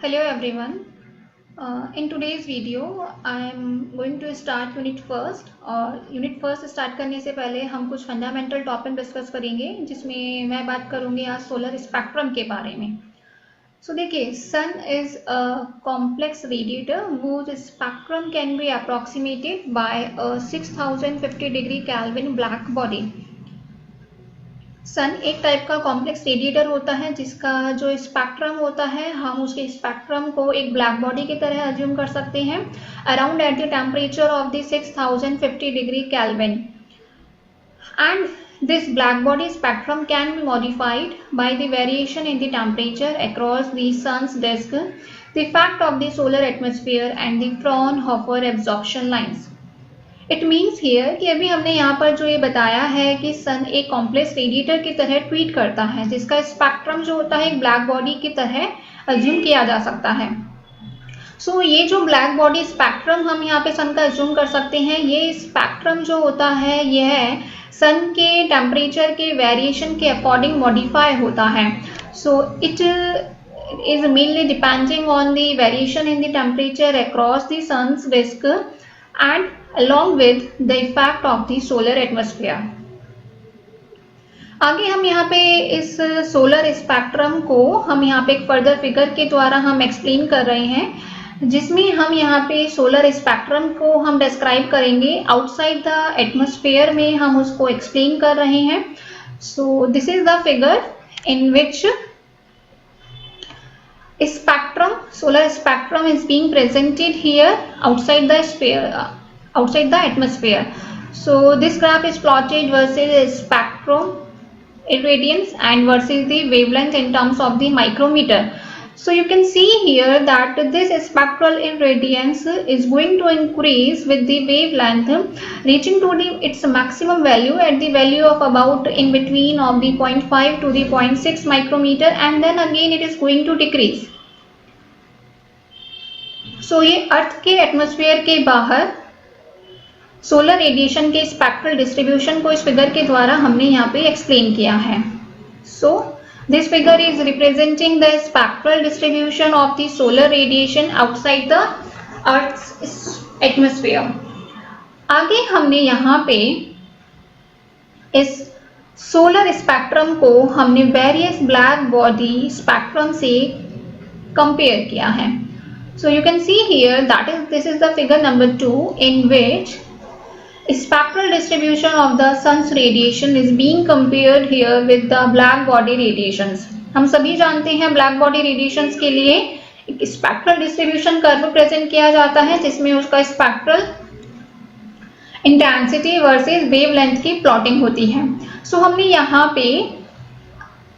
Hello everyone. In today's video, I am going to start unit first. और unit first start करने से पहले हम कुछ fundamental topic discuss करेंगे जिसमें मैं बात करूँगी आज solar spectrum के बारे में. So देखिए, sun is a complex radiator whose spectrum can be approximated by a 6050 degree Kelvin black body. सन एक टाइप का कॉम्प्लेक्स रेडिएटर होता है जिसका जो स्पेक्ट्रम होता है हम उसके स्पेक्ट्रम को एक ब्लैक बॉडी की तरह अज्यूम कर सकते हैं around at the temperature of the 6050 degree kelvin and this black body spectrum can be modified by the variation in the temperature across the sun's disk, the effect of the solar atmosphere and the Fraunhofer absorption lines. It means here कि अभी हमने यहाँ पर जो ये बताया है कि सन एक कॉम्प्लेक्स रेडिएटर की तरह ट्वीट करता है जिसका स्पेक्ट्रम जो होता है एक ब्लैक बॉडी की तरह अज्यूम किया जा सकता है. सो ये जो ब्लैक बॉडी स्पेक्ट्रम हम यहाँ पे सन का अज्यूम कर सकते हैं, ये स्पेक्ट्रम जो होता है यह सन के टेम्परेचर के वेरिएशन के अकॉर्डिंग मॉडिफाई होता है. So it is mainly depending on the variation in the temperature across the sun's disk and along with the effect of the solar atmosphere. आगे हम यहाँ पे इस सोलर स्पेक्ट्रम को हम यहाँ पे एक फर्दर फिगर के द्वारा हम एक्सप्लेन कर रहे हैं जिसमें हम यहाँ पे सोलर स्पेक्ट्रम को हम डिस्क्राइब करेंगे आउटसाइड द एटमॉस्फेयर में हम उसको एक्सप्लेन कर रहे हैं. So this is the figure in which spectrum, solar spectrum is being presented here outside the sphere, outside the atmosphere. So this graph is plotted versus spectrum irradiance and versus the wavelength in terms of the micrometer. So you can see here that this spectral irradiance is going to increase with the wavelength reaching to its maximum value at the value of about in between of the 0.5 to the 0.6 micrometer and then again it is going to decrease. So ये अर्थ के atmosphere के बाहर solar radiation के spectral distribution को इस figure के द्वारा हमने यहाँ पे एक्सप्लेन किया है. So this figure is representing the spectral distribution of the solar radiation outside the earth atmosphere. आगे हमने यहाँ पे इस सोलर स्पेक्ट्रम को हमने वेरियस ब्लैक बॉडी स्पेक्ट्रम से कंपेयर किया है. So you can see here that this is the figure number 2 in which spectral distribution of the sun's radiation is being compared here with the black body radiations. हम सभी जानते हैं black body radiations के लिए एक spectral distribution curve present किया जाता है जिसमें उसका spectral intensity versus wavelength की प्लॉटिंग होती है. So हमने यहाँ पे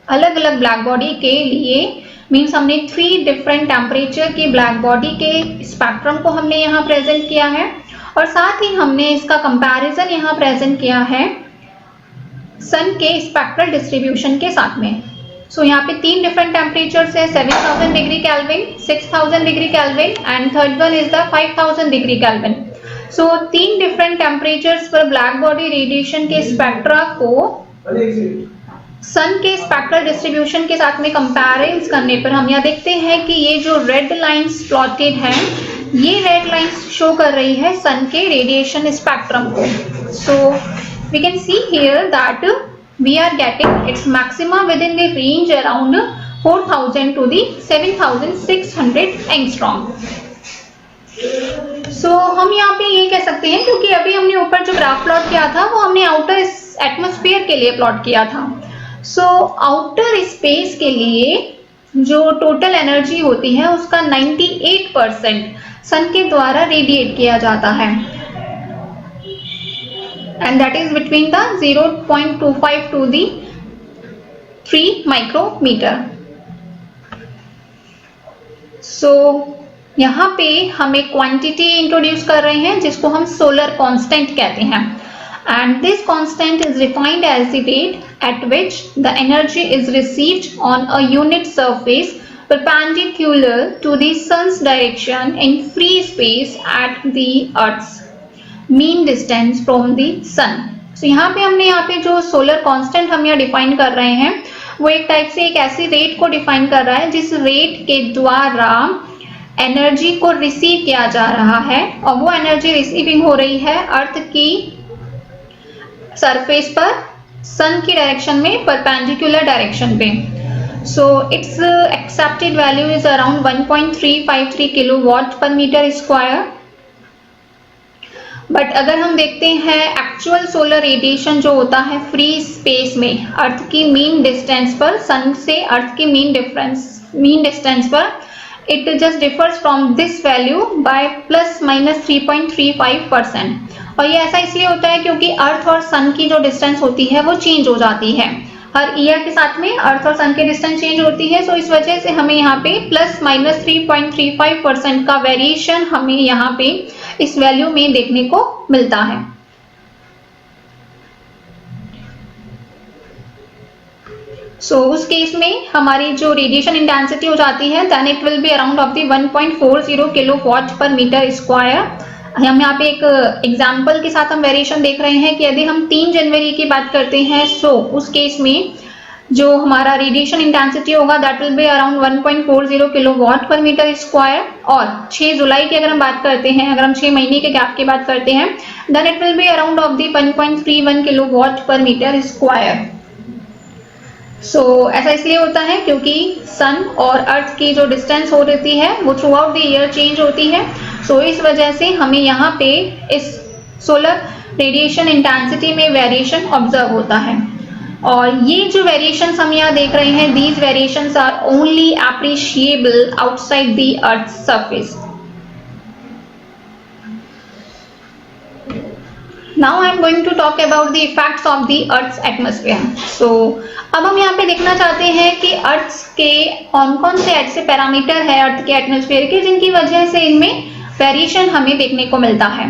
अलग अलग ब्लैक बॉडी के लिए मीन्स हमने 3 डिफरेंट टेम्परेचर की ब्लैक बॉडी के स्पेक्ट्रम को हमने यहाँ प्रेजेंट किया है और साथ ही हमने इसका कंपैरिजन यहाँ प्रेजेंट किया है सन के स्पेक्ट्रल डिस्ट्रीब्यूशन के साथ में. सो यहाँ पे 3 डिफरेंट टेम्परेचर्स है 7000 degree kelvin, 6000 degree kelvin and third one is the 5000 degree kelvin. So 3 different temperatures पर ब्लैक बॉडी रेडिएशन के स्पेक्ट्रा को सन के स्पेक्ट्रल डिस्ट्रीब्यूशन के साथ में कंपैरिजन करने पर हम यहाँ देखते हैं कि ये जो रेड लाइंस प्लॉटेड है ये रेड लाइंस शो कर रही है सन के रेडिएशन स्पेक्ट्रम को. So we can see here that we are getting its maxima with in the range around 4000 to the 7600 angstrom. So हम यहाँ पे ये कह सकते हैं क्योंकि अभी हमने ऊपर जो ग्राफ प्लॉट किया था वो हमने आउटर एटमॉस्फेयर के लिए प्लॉट किया था. सो आउटर स्पेस के लिए जो टोटल एनर्जी होती है उसका 98% सन के द्वारा रेडिएट किया जाता है and that is between the 0.25 to the 3 micrometre. So यहाँ पे हम एक क्वांटिटी इंट्रोड्यूस कर रहे हैं जिसको हम सोलर कांस्टेंट कहते हैं and this constant is defined as the rate at which the energy is received on a unit surface perpendicular to the sun's direction in free space at the earth's mean distance from the sun. So यहाँ पे हमने यहाँ पे जो solar constant हम यहाँ define कर रहे हैं वो एक टाइप से एक ऐसी रेट को डिफाइन कर रहा है जिस रेट के द्वारा एनर्जी को रिसीव किया जा रहा है, और वो एनर्जी रिसीविंग हो रही है अर्थ की सरफेस पर सन की डायरेक्शन में परपेंडिकुलर डायरेक्शन पे। So it's accepted value is around 1.353 kilowatt per metre square. But अगर हम देखते हैं एक्चुअल सोलर रेडिएशन जो होता है फ्री स्पेस में अर्थ की मीन डिस्टेंस पर, सन से अर्थ की मीन डिस्टेंस पर, it just differs from this value by ±3.35%। और ये ऐसा इसलिए होता है क्योंकि अर्थ और सन की जो डिस्टेंस होती है वो चेंज हो जाती है, हर ईयर के साथ में अर्थ और सन की डिस्टेंस चेंज होती है। सो इस वजह से हमें यहाँ पे ±3.35% का वेरिएशन हमें यहाँ पे इस वैल्यू में देखने को मिलता है। उस केस में हमारी जो रेडिएशन इंटेंसिटी हो जाती है then it will be around of the 1.40 kilowatt per metre square. हम यहाँ पे एक एग्जाम्पल के साथ हम वेरिएशन देख रहे हैं कि यदि हम 3 जनवरी की बात करते हैं उस केस में जो हमारा रेडिएशन इंटेंसिटी होगा that will be around 1.40 kilowatt per metre square. और 6 जुलाई की अगर हम बात करते हैं, अगर हम 6 महीने के गैप की बात करते हैं then it will be around of the 1.31 kilowatt per metre square. ऐसा इसलिए होता है क्योंकि सन और अर्थ की जो डिस्टेंस हो रहती है वो through out the year change होती है। इस वजह से हमें यहाँ पे इस सोलर रेडिएशन इंटेंसिटी में वेरिएशन ऑब्जर्व होता है। और ये जो वेरिएशंस हम यहाँ देख रहे हैं these variations are only appreciable outside the earth surface. Now I am going to talk about the effects of the Earth's atmosphere. अब हम यहाँ पे देखना चाहते हैं कि अर्थ के कौन से ऐसे पैरामीटर है अर्थ के एटमॉस्फेयर के जिनकी वजह से इनमें वेरिएशन हमें देखने को मिलता है।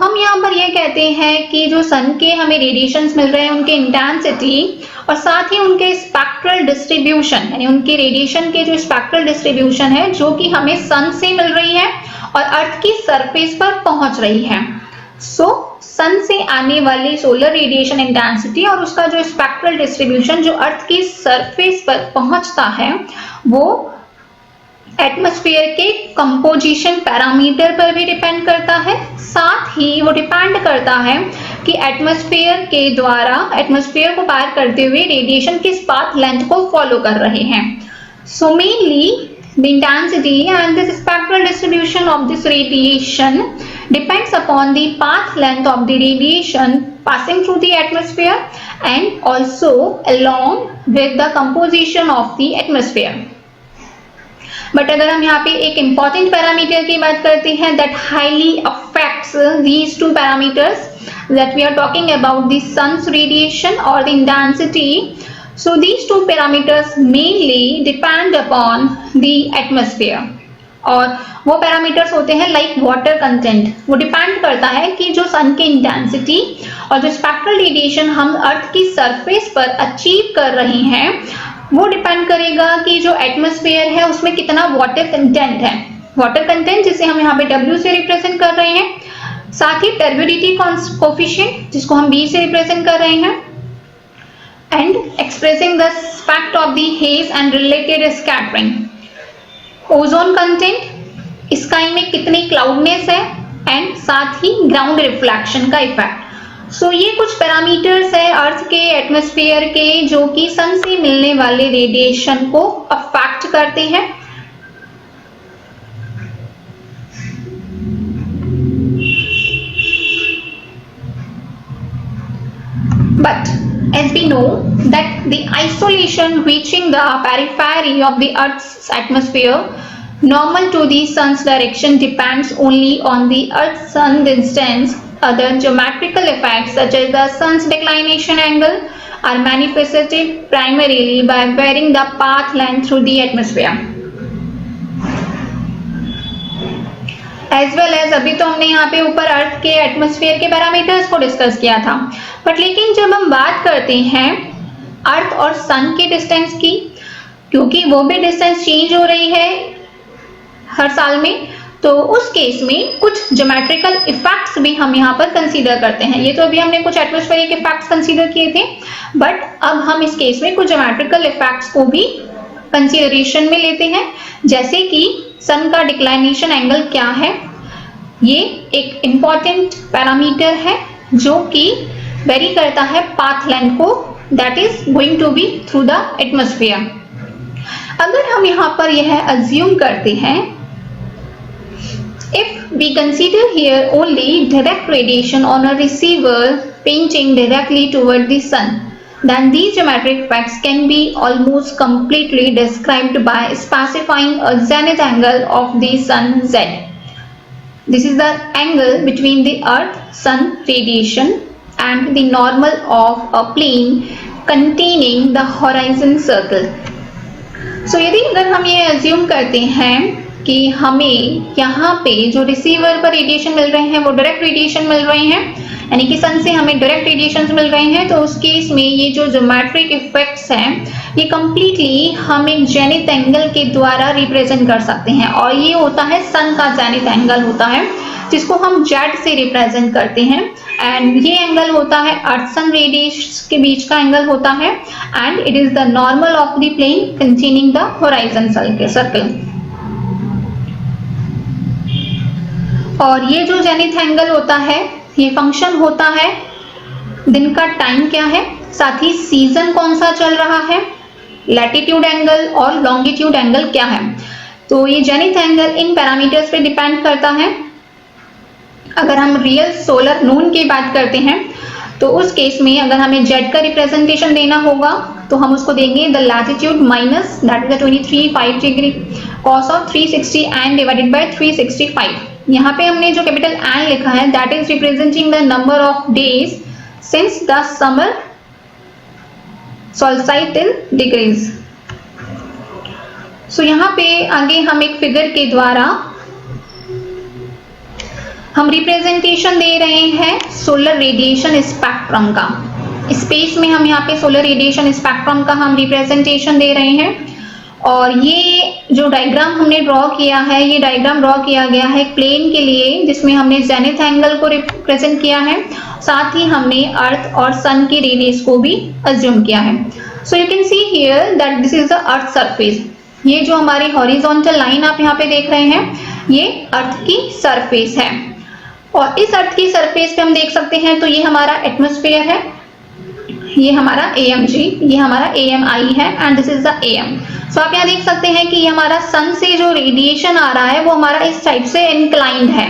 हम यहाँ पर ये कहते हैं कि जो सन के हमें रेडिएशंस मिल रहे हैं उनके इंटेंसिटी और साथ ही उनके स्पेक्ट्रल डिस्ट्रीब्यूशन, यानी उनके रेडिएशन के जो स्पेक्ट्रल डिस्ट्रीब्यूशन है जो कि हमें सन से मिल रही है और अर्थ की सरफेस पर पहुंच रही है। सन से आने वाली सोलर रेडिएशन इंटेंसिटी और उसका जो स्पेक्ट्रल डिस्ट्रीब्यूशन जो अर्थ की सरफेस पर पहुंचता है वो एटमॉस्फेयर के कंपोजिशन पैरामीटर पर भी डिपेंड करता है। साथ ही वो डिपेंड करता है कि एटमॉस्फेयर के द्वारा एटमॉस्फेयर को पार करते हुए रेडिएशन किस पाथ लेंथ को फॉलो कर रहे हैं। Mainly the intensity and the spectral distribution of this radiation depends upon the path length of the radiation passing through the atmosphere and also along with the composition of the atmosphere. But अगर हम यहाँ पे एक important parameter की बात करते हैं that highly affects these two parameters that we are talking about the sun's radiation or the intensity. So these two parameters mainly depend upon the atmosphere. और वो पैरामीटर्स होते हैं लाइक वाटर कंटेंट। वो depend करता है कि जो सन की इंटेंसिटी और जो स्पेक्ट्रल रेडिएशन हम अर्थ की सरफेस पर अचीव कर रहे हैं वो डिपेंड करेगा कि जो एटमॉस्फेयर है उसमें कितना वाटर कंटेंट है। वाटर कंटेंट जिसे हम यहाँ पे W से रिप्रेजेंट कर रहे हैं, साथ ही टर्बिडिटी कोफिशिएंट जिसको हम B से रिप्रेजेंट कर रहे हैं, and expressing the specs of the haze and related scattering. Ozone content, sky में कितनी क्लाउडनेस है एंड साथ ही ग्राउंड रिफ्लेक्शन का इफेक्ट। ये कुछ पैरामीटर्स है अर्थ के एटमॉस्फेयर के जो कि सन से मिलने वाले रेडिएशन को अफेक्ट करते हैं। But as we know that the isolation reaching the periphery of the Earth's atmosphere normal to the sun's direction depends only on the Earth-Sun distance. Other geometrical effects such as the sun's declination angle are manifested primarily by varying the path length through the atmosphere. As well as अभी तो हमने यहाँ पे ऊपर अर्थ के atmosphere के parameters को discuss किया था, बट लेकिन जब हम बात करते हैं अर्थ और सन के डिस्टेंस की, क्योंकि वो भी डिस्टेंस चेंज हो रही है हर साल में, तो उस केस में कुछ ज्योमेट्रिकल इफेक्ट्स भी हम यहाँ पर कंसीडर करते हैं। ये तो अभी हमने कुछ एटमॉस्फेरिक इफेक्ट्स कंसीडर किए थे, बट अब हम इस केस में कुछ ज्योमेट्रिकल इफेक्ट्स को भी कंसीडरेशन में लेते हैं, जैसे कि सन का डिक्लाइनेशन एंगल क्या है। ये एक इंपॉर्टेंट पैरामीटर है जो कि वेरी करता है पाथ लेंथ को, that is going to be through the atmosphere. अगर हम यहाँ पर यह अज्यूम करते हैं, if we consider here only direct radiation on a receiver pointing directly toward the sun, then these geometric effects can be almost completely described by specifying a zenith angle of the sun Z. This is the angle between the earth-sun radiation and the normal of a plane containing the horizon circle. So यदि अगर हम ये assume करते हैं कि हमें यहाँ पे जो रिसीवर पर रेडिएशन मिल रहे हैं वो डायरेक्ट रेडिएशन मिल रहे हैं, यानी कि सन से हमें डायरेक्ट रेडिएशन मिल रहे हैं, तो उस केस में ये जो ज्योमेट्रिक इफेक्ट्स हैं ये कंप्लीटली हम एक जेनिथ एंगल के द्वारा रिप्रेजेंट कर सकते हैं, और ये होता है सन का जेनिथ एंगल होता है, जिसको हम जेड से रिप्रेजेंट करते हैं। एंड ये एंगल होता है अर्थ सन रेडिएशन के बीच का एंगल होता है, and it is the normal of the plane containing the horizon circle. और ये जो जेनिथ एंगल होता है ये फंक्शन होता है दिन का टाइम क्या है, साथ ही सीजन कौन सा चल रहा है, लैटिट्यूड एंगल और लॉन्गिट्यूड एंगल क्या है। तो ये जेनिथ एंगल इन पैरामीटर्स पे डिपेंड करता है। अगर हम रियल सोलर नून की बात करते हैं तो उस केस में अगर हमें जेड का रिप्रेजेंटेशन देना होगा तो हम उसको देंगे the latitude minus that is 23.5 degree cos of 360 and divided by 365। यहाँ पे हमने जो कैपिटल एन लिखा है that is representing the number of days since the summer solstice in degrees. So यहाँ पे आगे हम एक फिगर के द्वारा हम रिप्रेजेंटेशन दे रहे हैं सोलर रेडिएशन स्पेक्ट्रम का। स्पेस में हम यहाँ पे सोलर रेडिएशन स्पेक्ट्रम का हम रिप्रेजेंटेशन दे रहे हैं, और ये जो डायग्राम हमने ड्रॉ किया है ये डायग्राम ड्रॉ किया गया है प्लेन के लिए, जिसमें हमने जेनिथ एंगल को रिप्रेजेंट किया है, साथ ही हमने अर्थ और सन की रेडियस को भी अज्यूम किया है। So you can see here that this is the earth surface. ये जो हमारी हॉरिजॉन्टल लाइन आप यहाँ पे देख रहे हैं ये अर्थ की सरफेस है, और इस अर्थ की सरफेस पे हम देख सकते हैं तो ये हमारा एटमॉस्फेयर है, ये हमारा AMG, ये हमारा AMI है, and this is the AM। सो आप यहाँ देख सकते हैं कि ये हमारा सन से जो रेडिएशन आ रहा है वो हमारा इस टाइप से इंक्लाइंड है।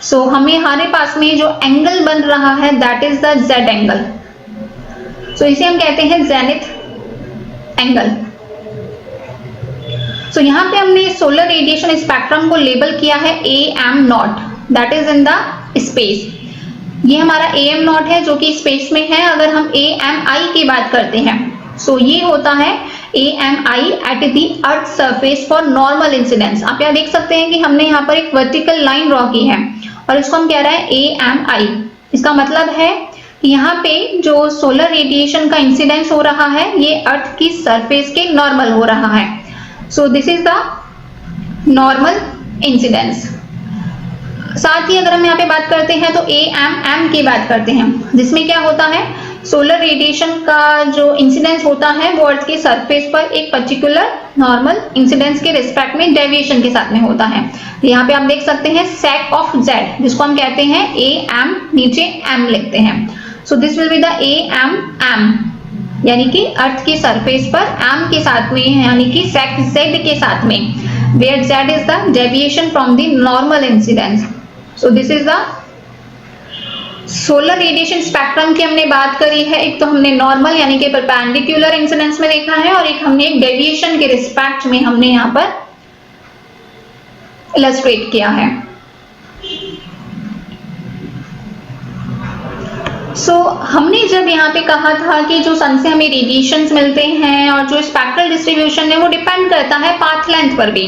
सो हमें हमारे पास में जो एंगल बन रहा है that is the Z angle. So इसे हम कहते हैं जेनिथ एंगल। सो यहाँ पे हमने सोलर रेडिएशन स्पेक्ट्रम को लेबल किया है AM0, that is in the space. ये हमारा AM0 है जो कि स्पेस में है। अगर हम AMI की बात करते हैं सो ये होता है AMI at the earth surface for normal incidence. आप यहाँ देख सकते हैं कि हमने यहाँ पर एक वर्टिकल लाइन ड्रॉ की है और इसको हम कह रहे हैं AMI। इसका मतलब है कि यहाँ पे जो सोलर रेडिएशन का इंसिडेंस हो रहा है ये अर्थ की सरफेस के नॉर्मल हो रहा है। So this is the normal incidence. साथ ही अगर हम यहाँ पे बात करते हैं तो AMM की बात करते हैं, जिसमें क्या होता है सोलर रेडिएशन का जो इंसिडेंस होता है वो अर्थ के सरफेस पर एक पर्टिकुलर नॉर्मल इंसिडेंस के रिस्पेक्ट में डेविएशन के साथ में होता है। यहाँ पे आप देख सकते हैं sec ऑफ Z, जिसको हम कहते हैं AM, नीचे M लिखते हैं। So this will be the AMM, यानी कि अर्थ की सरफेस पर M के साथ में, यानी कि sec Z के साथ में, where Z is the deviation from the normal incidence. So this is the solar radiation spectrum की हमने बात करी है। एक तो हमने नॉर्मल यानी कि परपेंडिकुलर इंसिडेंस में देखा है, और एक हमने डेविएशन के रिस्पेक्ट में हमने यहाँ पर इलस्ट्रेट किया है। हमने जब यहाँ पे कहा था कि जो सन से हमें रेडिएशंस मिलते हैं और जो स्पेक्ट्रल डिस्ट्रीब्यूशन है वो डिपेंड करता है पाथ लेंथ पर भी।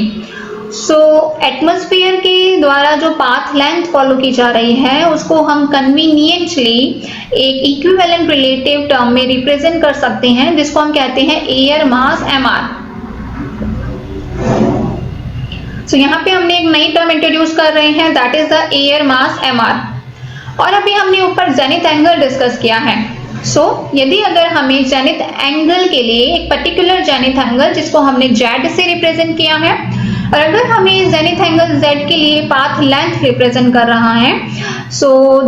एटमॉस्फेयर के द्वारा जो पाथ लेंथ फॉलो की जा रही है उसको हम कन्वीनियंटली एक इक्विवेलेंट रिलेटिव टर्म में रिप्रेजेंट कर सकते हैं, जिसको हम कहते हैं एयर मास mr। सो यहाँ पे हमने एक नई टर्म इंट्रोड्यूस कर रहे हैं, that is the air mass mr। और अभी हमने ऊपर जेनिथ एंगल डिस्कस किया है। यदि अगर हमें जेनिथ एंगल के लिए एक पर्टिकुलर जेनिथ एंगल जिसको हमने z से रिप्रेजेंट किया है, और अगर हमें जेनिथ एंगल z के लिए पाथ लेंथ रिप्रेजेंट कर रहा है,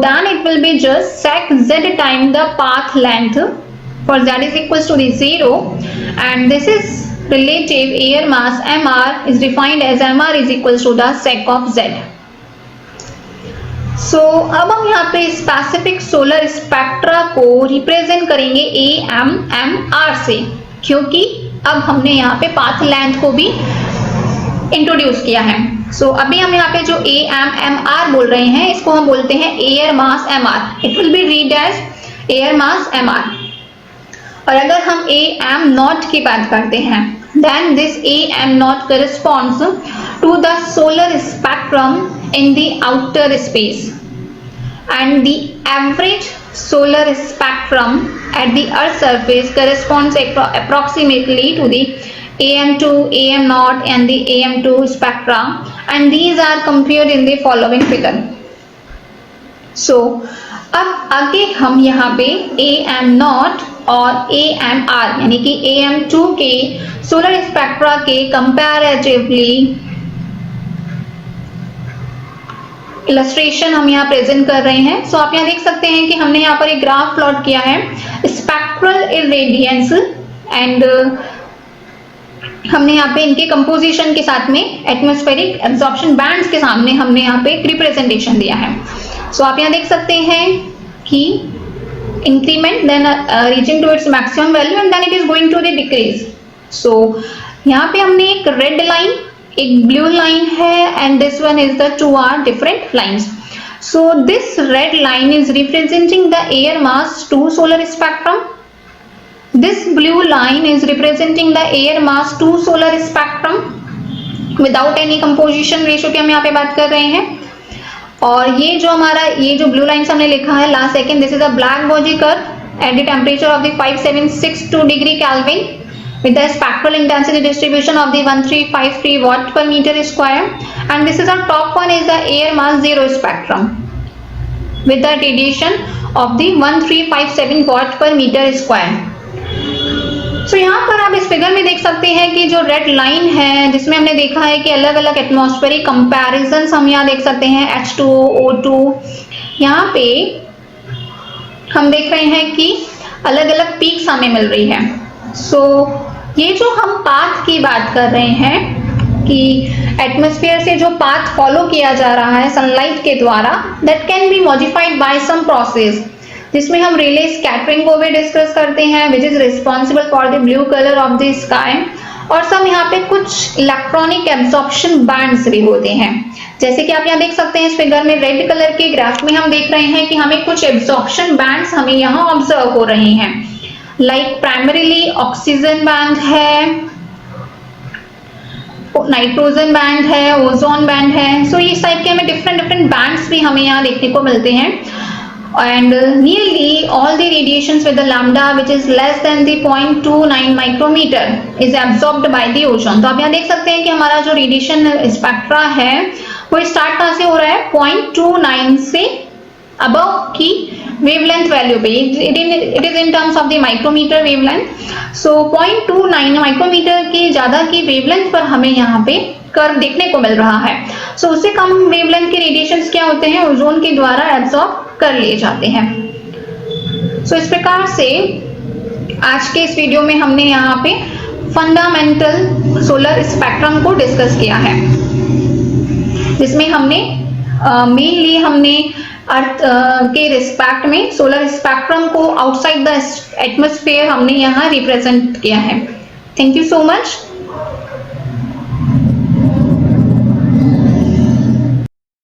then it will be just sec z time the path length for z is equals to the 0, and this is relative air mass mr is defined as mr is equals to the sec of z। अब हम यहाँ पे specific solar spectra को represent करेंगे AMMR से, क्योंकि अब हमने यहाँ पे पाथ लेंथ को भी इंट्रोड्यूस किया है। अभी हम यहाँ पे जो AMMR बोल रहे हैं, इसको हम बोलते हैं air mass mr। It will be read as air mass mr। और अगर हम AM0 की बात करते हैं, then this AM0 corresponds to the solar spectrum in the outer space, and the average solar spectrum at the Earth surface corresponds approximately to the AM2, AM0 and the AM2 spectra, and these are compared in the following figure। अब आगे हम यहाँ पे AM0 और AMR यानी कि AM2 के solar spectra के कंपैरेटिवली इलस्ट्रेशन हम यहाँ प्रेजेंट कर रहे हैं। आप यहाँ देख सकते हैं कि हमने यहाँ पर एक ग्राफ प्लॉट किया है स्पेक्ट्रल इरेडियंस, एंड हमने यहाँ पे इनके कंपोजिशन के साथ में एटमॉस्फेरिक एब्जॉर्प्शन बैंड्स के सामने हमने यहाँ पे एक रिप्रेजेंटेशन दिया है। आप यहाँ देख सकते हैं कि increment then reaching to its maximum value and then it is going to the decrease. यहाँ पे हमने एक रेड लाइन, एक ब्लू लाइन है, and this one is the two are different lines. This red line is representing the air mass 2 solar spectrum, this blue line is representing the air mass 2 solar spectrum without any composition ratio की हम यहाँ पे बात कर रहे हैं। और ये जो ब्लू लाइन हमने लिखा है last second, this is a black body curve at the temperature of the 5762 degree kelvin with the spectral intensity distribution of the 1353 watt per meter square, and this is our top one is the air mass 0 spectrum with the radiation of the 1357 watt per meter square। यहाँ पर आप इस figure में देख सकते हैं कि जो रेड लाइन है जिसमें हमने देखा है कि अलग अलग एटमॉस्फेरिक कंपैरिजंस हम यहाँ देख सकते हैं H2O, O2, यहाँ पे हम देख रहे हैं कि अलग अलग पीक्स हमें मिल रही है। ये जो हम पाथ की बात कर रहे हैं कि एटमॉस्फेयर से जो पाथ फॉलो किया जा रहा है सनलाइट के द्वारा, that can be modified by some process, जिसमें हम रिले स्कैटरिंग को भी डिस्कस करते हैं which is responsible for the blue colour of the sky, और सब यहाँ पे कुछ इलेक्ट्रॉनिक एब्जॉर्प्शन बैंड्स भी होते हैं। जैसे कि आप यहाँ देख सकते हैं इस फिगर में रेड कलर के ग्राफ में हम देख रहे हैं कि हमें कुछ एब्जॉर्प्शन बैंड्स हमें यहाँ ऑब्जर्व हो रहे हैं, लाइक प्राइमरीली ऑक्सीजन बैंड है, नाइट्रोजन बैंड है, ओजोन बैंड है। सो इस टाइप के हमें डिफरेंट बैंड्स भी हमें यहाँ देखने को मिलते हैं। And nearly all the radiations with the lambda which is less than the 0.29 micrometer is absorbed by the ozone। तो आप यहाँ देख सकते हैं कि हमारा जो रेडिएशन स्पेक्ट्रा है वो स्टार्ट कहाँ से हो रहा है, 0.29 से अबव की वेवलेंथ वैल्यू पे, it is in terms of the micrometre wavelength. 0.29 micrometre की ज्यादा की वेवलेंथ पर हमें यहाँ पे कर्व देखने को मिल रहा है। उससे कम वेवलेंथ के रेडिएशंस क्या होते हैं, ओजोन के द्वारा एब्जॉर्ब कर लिए जाते हैं। इस प्रकार से आज के इस वीडियो में हमने यहाँ पे फंडामेंटल सोलर स्पेक्ट्रम को डिस्कस किया है, जिसमें हमने मेनली हमने अर्थ के रिस्पेक्ट में सोलर स्पेक्ट्रम को आउटसाइड द एटमॉस्फेयर हमने यहाँ रिप्रेजेंट किया है। Thank you so much.